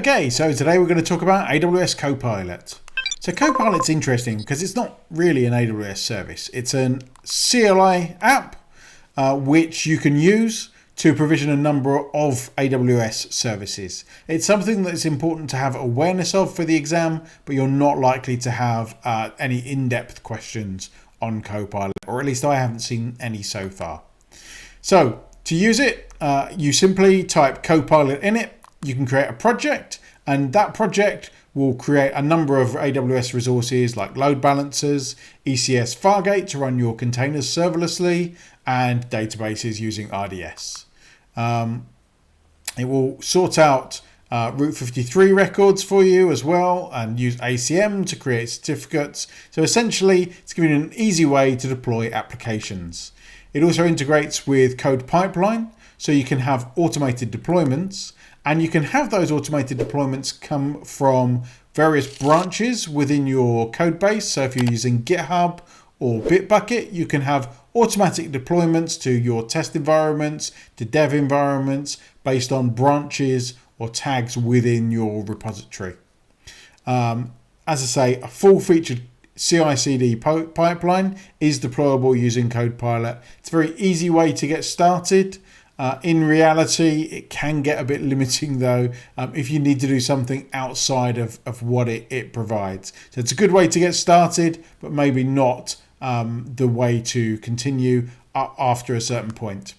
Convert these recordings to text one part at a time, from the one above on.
Okay, so today we're going to talk about AWS Copilot. So Copilot's interesting because it's not really an AWS service. It's an CLI app which you can use to provision a number of AWS services. It's something that's important to have awareness of for the exam, but you're not likely to have any in-depth questions on Copilot, or at least I haven't seen any so far. So to use it, you simply type Copilot in it. You can create a project, and that project will create a number of AWS resources like load balancers, ECS Fargate to run your containers serverlessly, and databases using RDS. It will sort out Route 53 records for you as well, and use ACM to create certificates. So essentially, it's giving you an easy way to deploy applications. It also integrates with Code Pipeline, so you can have automated deployments. And you can have those automated deployments come from various branches within your code base. So if you're using GitHub or Bitbucket, you can have automatic deployments to your test environments, to dev environments, based on branches or tags within your repository. As I say, a full-featured CI/CD pipeline is deployable using CodePilot. It's a very easy way to get started. In reality, it can get a bit limiting though if you need to do something outside of what it provides. So it's a good way to get started, but maybe not the way to continue after a certain point.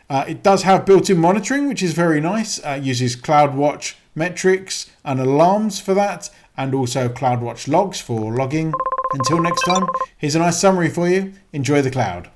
It does have built-in monitoring, which is very nice. Uses CloudWatch metrics and alarms for that, and also CloudWatch logs for logging. Until next time, here's a nice summary for you. Enjoy the cloud.